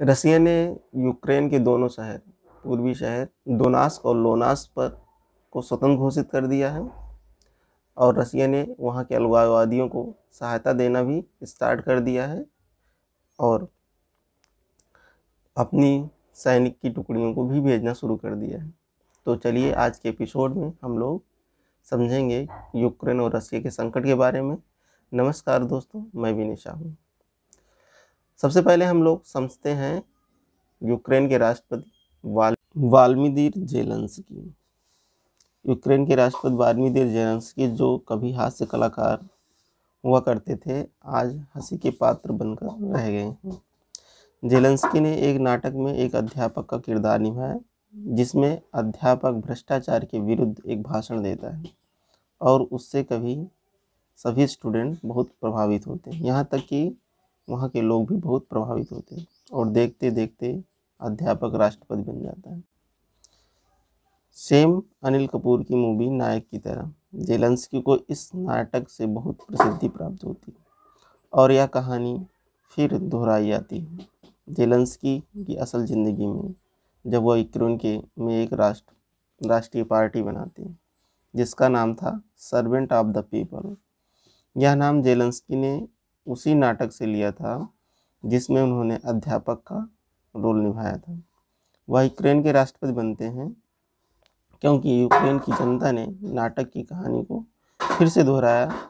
रसिया ने यूक्रेन के दोनों शहर, पूर्वी शहर दोनास्क और लोनास्क को स्वतंत्र घोषित कर दिया है और रसिया ने वहाँ के अलगाववादियों को सहायता देना भी स्टार्ट कर दिया है और अपनी सैनिक की टुकड़ियों को भी भेजना शुरू कर दिया है। तो चलिए आज के एपिसोड में हम लोग समझेंगे यूक्रेन और रसिया के संकट के बारे में। नमस्कार दोस्तों, मैं विनिशा हूँ। सबसे पहले हम लोग समझते हैं यूक्रेन के राष्ट्रपति वाल्मीदिर जेलेंस्की। यूक्रेन के राष्ट्रपति वाल्मीदिर जेलेंस्की जो कभी हास्य कलाकार हुआ करते थे, आज हंसी के पात्र बनकर रह गए हैं। जेलेंस्की ने एक नाटक में एक अध्यापक का किरदार निभाया जिसमें अध्यापक भ्रष्टाचार के विरुद्ध एक भाषण देता है और उससे कभी सभी स्टूडेंट बहुत प्रभावित होते हैं, यहाँ तक कि वहाँ के लोग भी बहुत प्रभावित होते हैं और देखते देखते अध्यापक राष्ट्रपति बन जाता है। सेम अनिल कपूर की मूवी नायक की तरह जेलेंस्की को इस नाटक से बहुत प्रसिद्धि प्राप्त होती है और यह कहानी फिर दोहराई जाती है जेलेंस्की की असल ज़िंदगी में, जब वह यूक्रेन में एक राष्ट्रीय पार्टी बनाती है जिसका नाम था सर्वेंट ऑफ द पीपल। यह नाम जेलेंस्की ने उसी नाटक से लिया था जिसमें उन्होंने अध्यापक का रोल निभाया था। वह यूक्रेन के राष्ट्रपति बनते हैं क्योंकि यूक्रेन की जनता ने नाटक की कहानी को फिर से दोहराया।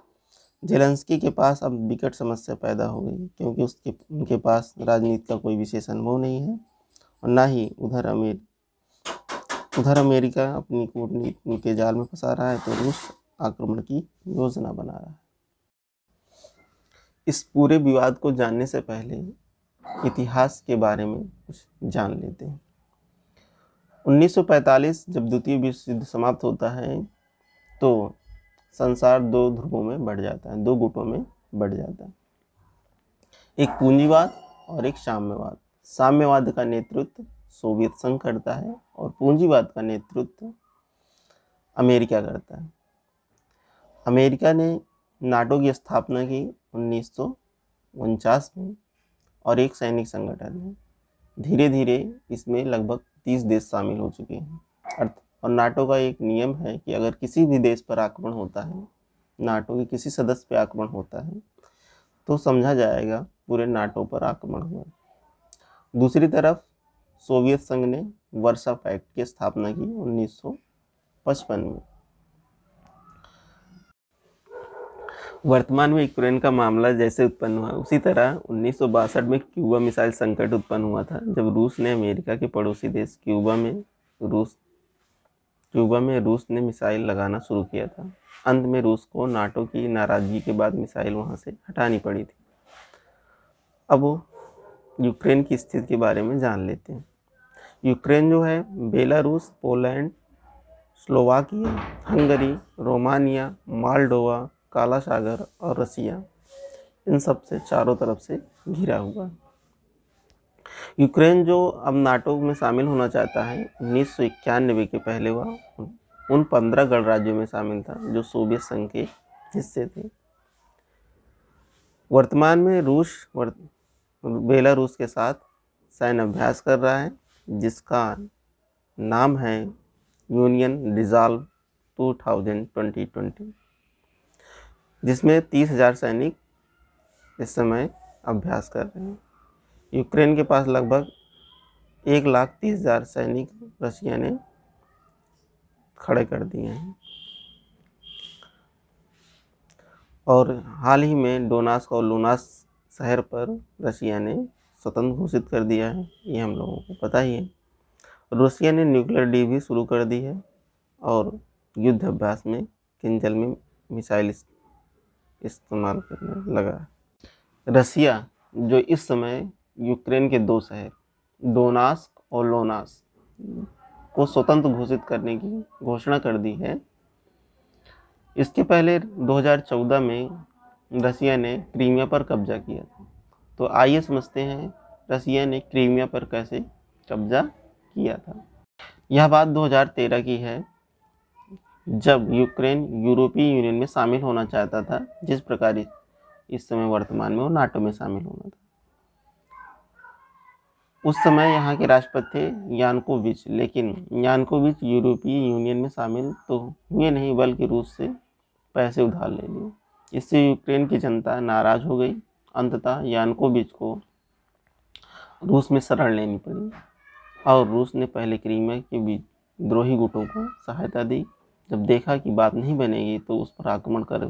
जेलेंस्की के पास अब विकट समस्या पैदा हो गई क्योंकि उनके पास राजनीति का कोई विशेष अनुभव नहीं है और ना ही उधर अमेरिका अपनी कूटनीति के जाल में फंसा रहा है, तो रूस आक्रमण की योजना बना रहा है। इस पूरे विवाद को जानने से पहले इतिहास के बारे में कुछ जान लेते हैं। 1945 जब द्वितीय विश्व युद्ध समाप्त होता है तो संसार दो ध्रुवों में बढ़ जाता है, दो गुटों में बढ़ जाता है, एक पूंजीवाद और एक साम्यवाद। साम्यवाद का नेतृत्व सोवियत संघ करता है और पूंजीवाद का नेतृत्व अमेरिका करता है। अमेरिका ने नाटो की स्थापना की 1949 में और एक सैनिक संगठन है। धीरे धीरे इसमें लगभग 30 देश शामिल हो चुके हैं और नाटो का एक नियम है कि अगर किसी भी देश पर आक्रमण होता है, नाटो के किसी सदस्य पर आक्रमण होता है, तो समझा जाएगा पूरे नाटो पर आक्रमण हुआ। दूसरी तरफ सोवियत संघ ने वर्सा पैक्ट की स्थापना की 1955 में। वर्तमान में यूक्रेन का मामला जैसे उत्पन्न हुआ उसी तरह 1962 में क्यूबा मिसाइल संकट उत्पन्न हुआ था, जब रूस ने अमेरिका के पड़ोसी देश क्यूबा में रूस ने मिसाइल लगाना शुरू किया था। अंत में रूस को नाटो की नाराजगी के बाद मिसाइल वहां से हटानी पड़ी थी। अब यूक्रेन की स्थिति के बारे में जान लेते हैं। यूक्रेन जो है Belarus, Poland, Slovakia, Hungary, Romania, Moldova, काला सागर और रसिया, इन सब से चारों तरफ से घिरा हुआ है। यूक्रेन जो अब नाटो में शामिल होना चाहता है, 1991 के पहले वह उन 15 गणराज्यों में शामिल था जो सोवियत संघ के हिस्से थे। वर्तमान में रूस बेलारूस के साथ सैन्य अभ्यास कर रहा है जिसका नाम है यूनियन रिजॉल्व 2020, जिसमें 30,000 सैनिक इस समय अभ्यास कर रहे हैं। यूक्रेन के पास लगभग 1,30,000 सैनिक रशिया ने खड़े कर दिए हैं और हाल ही में डोनास्क और लुनास्क शहर पर रशिया ने स्वतंत्र घोषित कर दिया है, ये हम लोगों को पता ही है। रशिया ने न्यूक्लियर डील भी शुरू कर दी है और युद्ध अभ्यास में किंजल में मिसाइल इस्तेमाल करने लगा है। रसिया जो इस समय यूक्रेन के दो शहर दोनास्क और लोनास्क को स्वतंत्र घोषित करने की घोषणा कर दी है। इसके पहले 2014 में रसिया ने क्रीमिया पर कब्जा किया था। तो आइए समझते हैं रसिया ने क्रीमिया पर कैसे कब्जा किया था। यह बात 2013 की है, जब यूक्रेन यूरोपीय यूनियन में शामिल होना चाहता था, जिस प्रकार इस समय वर्तमान में वो नाटो में शामिल होना था। उस समय यहाँ के राष्ट्रपति थे यानुकोविच, लेकिन यानुकोविच यूरोपीय यूनियन में शामिल तो हुए नहीं, बल्कि रूस से पैसे उधार ले लिए। इससे यूक्रेन की जनता नाराज हो गई। अंततः यानुकोविच को रूस में शरण लेनी पड़ी और रूस ने पहले क्रीमिया के विद्रोही गुटों को सहायता दी। जब देखा कि बात नहीं बनेगी तो उस पर आक्रमण कर